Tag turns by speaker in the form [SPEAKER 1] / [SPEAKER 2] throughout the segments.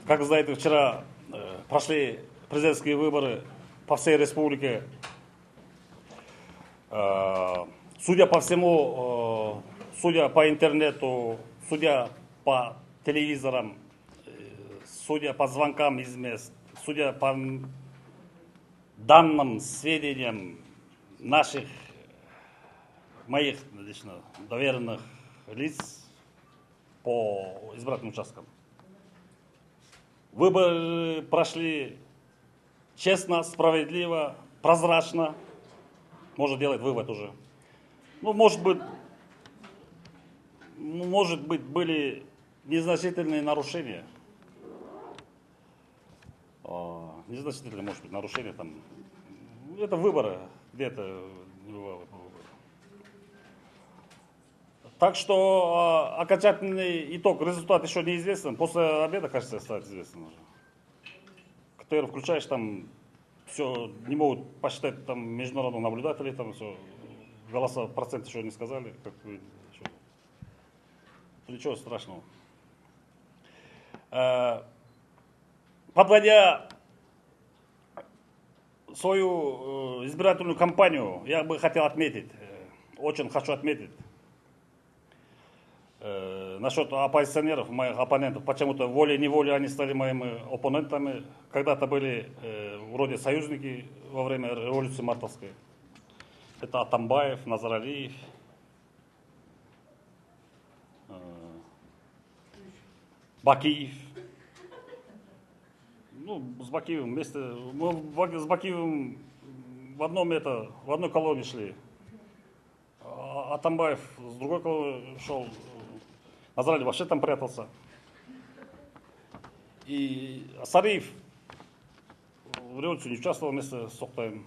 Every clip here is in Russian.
[SPEAKER 1] Как знаете, вчера прошли президентские выборы по всей республике. Судя по всему, судя по интернету, судя по телевизорам, судя по звонкам из мест, судя по данным, сведениям моих лично доверенных лиц по избирательным участкам, выборы прошли честно, справедливо, прозрачно. Можно делать вывод уже. Ну, может быть, были незначительные нарушения. Незначительные, может быть, нарушения там. Это выборы, где-то. Так что окончательный итог, результат еще неизвестен. После обеда, кажется, станет известен уже. КТР включаешь, там все не могут посчитать там международных наблюдателей, там все. Голоса процент еще не сказали. Ничего страшного. Подводя свою избирательную кампанию, я бы хотел отметить, очень хочу отметить, насчет оппозиционеров, моих оппонентов. Почему-то волей-неволей они стали моими оппонентами. Когда-то были вроде союзники во время революции мартовской. Это Атамбаев, Назаралиев. Бакиев. Ну, с Бакиевым вместе. Мы с Бакиевым в одной колонии шли. Атамбаев с другой колонии шел. Назаралиев вообще там прятался. И Сариев в революции не участвовал вместе с Токтаевым.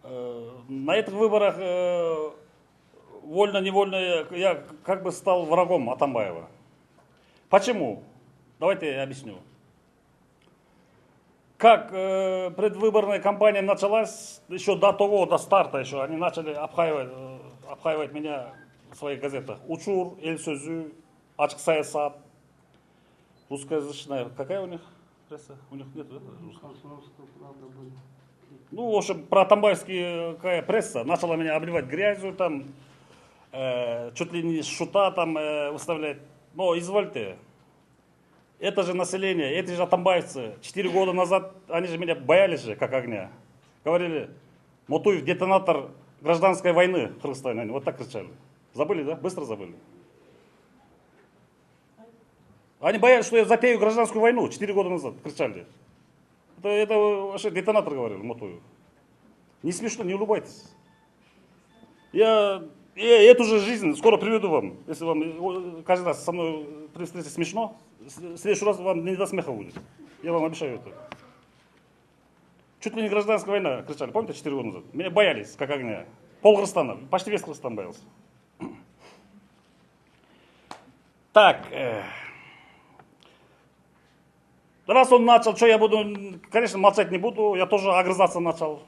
[SPEAKER 1] На этих выборах вольно-невольно я как бы стал врагом Атамбаева. Почему? Давайте я объясню. Как предвыборная кампания началась, еще до старта еще, они начали обхаивать меня в своих газетах. Учур, Эль Сөзü, Ачык Саясат, русскоязычная. Какая у них пресса? У них нет, да? Ну, в общем, про атамбаевская пресса начала меня обливать грязью, там, чуть ли не шута там выставлять. Но извольте, это же население, эти же атамбаевцы, 4 года назад, они же меня боялись же, как огня. Говорили, Мотуев детонатор гражданской войны в Кыргызстане, они вот так кричали. Забыли, да? Быстро забыли. Они боялись, что я затею гражданскую войну 4 года назад, кричали. Это вообще детонатор говорил Мотуев. Не смешно, не улыбайтесь. Я эту же жизнь скоро приведу вам. Если вам каждый раз со мной при встрече смешно, в следующий раз вам не до смеха будет. Я вам обещаю это. Чуть ли не гражданская война кричали, помните, 4 года назад? Меня боялись, как огня. Пол Кыргызстана, почти весь Кыргызстан боялся. Так, раз он начал, что я буду, конечно, молчать не буду, я тоже огрызаться начал.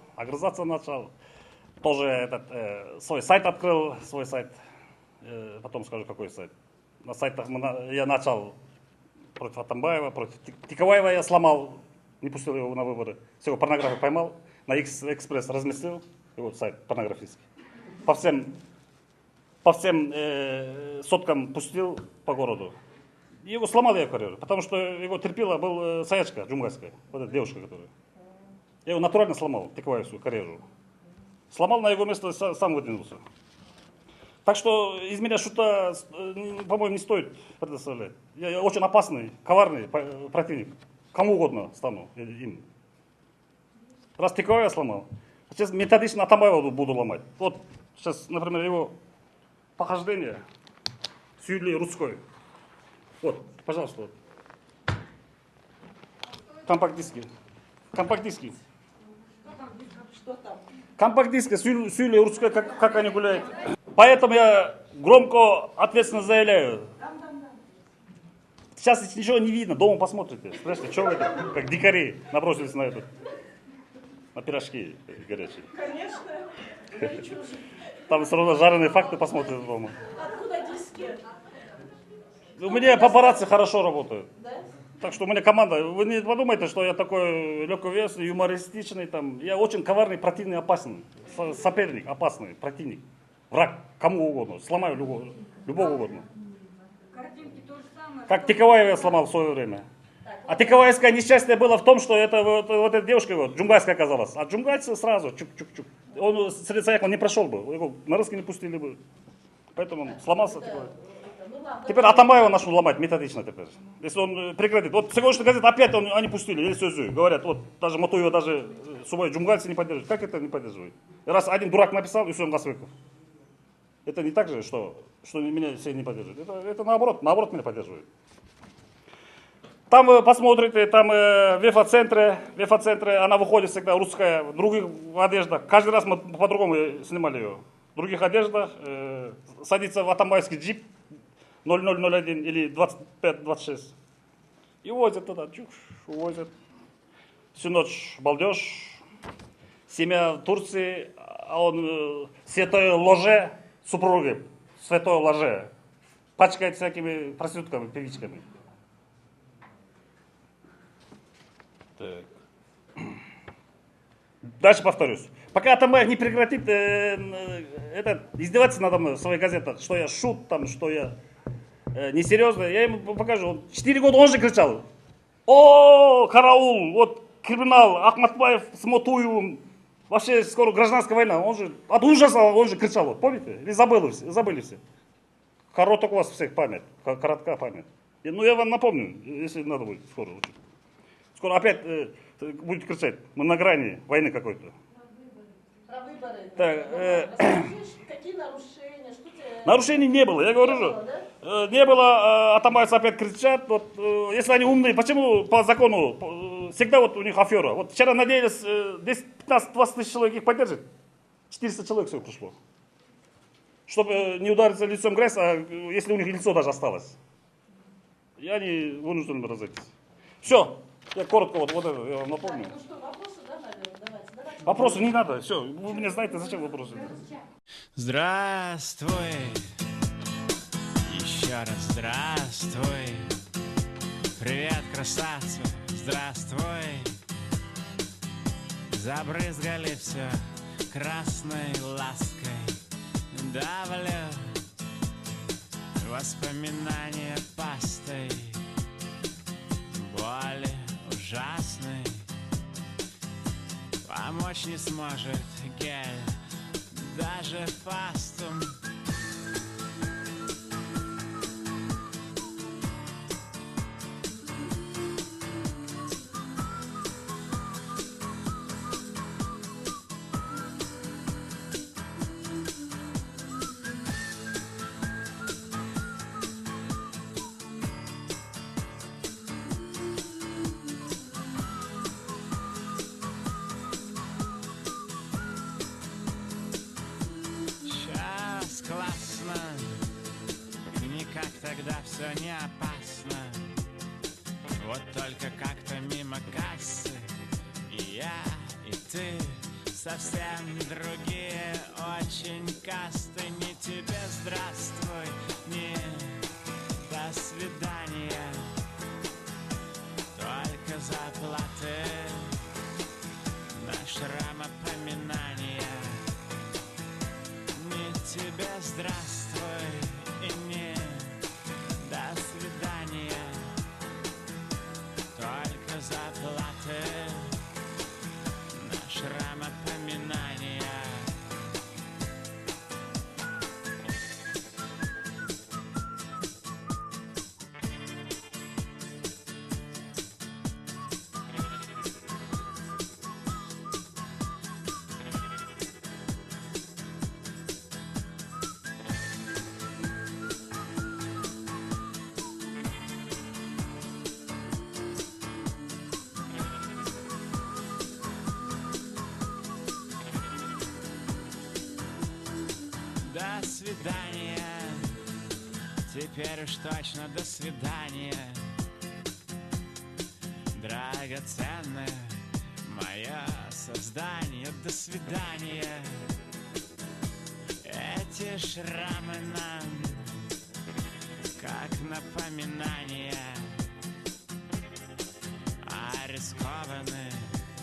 [SPEAKER 1] Тоже свой сайт открыл, потом скажу, какой сайт. На сайтах я начал против Атамбаева, против Тикаваева я сломал, не пустил его на выборы. Всего порнографию поймал, на Экспресс разместил, его сайт порнографический. По всем соткам пустил по городу. Его сломал я карьеру, потому что его терпила был Саячка Джумгайская, вот эта девушка, которая. Я его натурально сломал, Тикаваевскую карьеру. Сломал, на его место сам выдвинулся. Так что из меня шута, по-моему, не стоит предоставлять. Я очень опасный, коварный противник. Кому угодно стану им. Раз Тикаваева сломал, сейчас методично Атамбаева буду ломать. Вот сейчас, например, его похождение с Юлией Рудской. Вот, пожалуйста. Вот. Компакт-диски.
[SPEAKER 2] Что там?
[SPEAKER 1] Компакт-диски с Юлией Рудской, как они гуляют. Поэтому я громко, ответственно заявляю. Сейчас ничего не видно, дома посмотрите. Спрашивайте, что вы это, как дикари набросились на пирожки горячие.
[SPEAKER 2] Конечно.
[SPEAKER 1] Там все равно жареные факты посмотрят дома.
[SPEAKER 2] Откуда диски?
[SPEAKER 1] У меня папарацци хорошо работают.
[SPEAKER 2] Да?
[SPEAKER 1] Так что у меня команда. Вы не подумайте, что я такой легковесный, юмористичный. Там. Я очень коварный, противный, опасный. Соперник, опасный, противник. Враг, кому угодно. Сломаю любого угодно.
[SPEAKER 3] Картинки то же самое.
[SPEAKER 1] Как Тикаваева я сломал в свое время. А Тикавайское несчастье было в том, что это вот эта девушка вот, джунгайская оказалась. А джунгайцы сразу чук-чук-чук. Он среди Саяка не прошел бы. Его на русский не пустили бы. Поэтому он сломался. Теперь Атамбаева начнут ломать методично теперь. Если он прекратит. Вот сегодняшняя газета опять они пустили. Или все. Говорят, вот даже Матуева даже субай джунгайцы не поддерживают. Как это не поддерживает? Раз один дурак написал, и все, он Гасвеков. Это не так же, что меня все не поддерживают. Это наоборот меня поддерживает. Там вы посмотрите, там в ВФА-центре, она выходит всегда русская, в других одеждах. Каждый раз мы по-другому снимали ее. В других одеждах садится в атамбайский джип 0001 или 2526. И возят туда, увозят. Всю ночь балдеж. Семья в Турции, а он святой ложе супруги, святой ложе. Пачкает всякими проститутками, певичками. Так. Дальше повторюсь. Пока Атамбаев не прекратит издеваться надо мной в своей газете, что я шут, там, что я несерьезный, я ему покажу. Он 4 года он же кричал. О, караул, вот криминал, Ахматбаев с Мотуевым. Вообще скоро гражданская война. Он же от ужаса он же кричал. Вот, помните? Или забыли все. Короток у вас всех память. Коротка память. Ну я вам напомню, если надо будет скоро. Скоро опять будет кричать. Мы на грани войны какой-то.
[SPEAKER 2] Про выборы.
[SPEAKER 1] Так,
[SPEAKER 2] какие нарушения? Что тебе...
[SPEAKER 1] Нарушений не было, я говорю же. Да? Не было, атамайцы опять кричат. Вот, если они умные, почему по закону всегда вот у них афера? Вот вчера надеялись 10, 15, 20 тысяч человек их поддержит. 400 человек всего пришло. Чтобы не удариться лицом в грязь, а если у них лицо даже осталось. И они вынуждены разойтись. Все. Я коротко вот это я вам напомню.
[SPEAKER 2] Ну что, вопросы, да, наверное? Давайте.
[SPEAKER 1] Вопросов не надо. Все. Вы меня знаете, зачем вопросы?
[SPEAKER 4] Здравствуй. Еще раз здравствуй. Привет, красавцы. Здравствуй. Забрызгали все красной лаской. Давлю воспоминания пастой. Боли ужасной. Помочь не сможет гель, даже фастум. Тогда все не опасно. Вот только как-то мимо кассы и я, и ты совсем другие, очень касты. Не тебе здравствуй, не до свидания, только заплаты на шрама поминания. Не тебе здравствуй и не до свидания, только заплаты на шрама поминания. До свидания, теперь уж точно до свидания. Драгоценное мое создание, до свидания. Эти шрамы нам как напоминания. А рискованные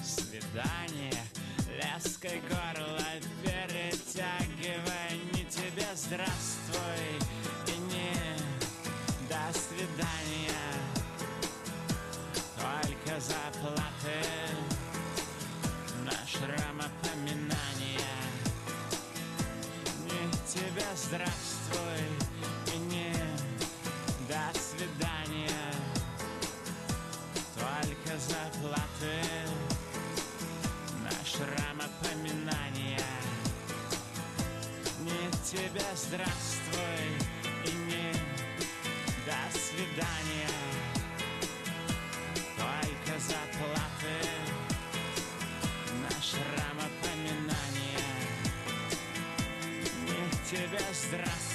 [SPEAKER 4] свидания леской горло перетягивай. Не тебе здравствуй и не до свидания. Только заплаты на шрамопоминания. Не тебе здравствуй и не до свидания. Только заплаты на шрамопоминания. Не тебе здравствуй и не до свидания. Только заплаты на шрамопоминания. Не тебе здравствуй.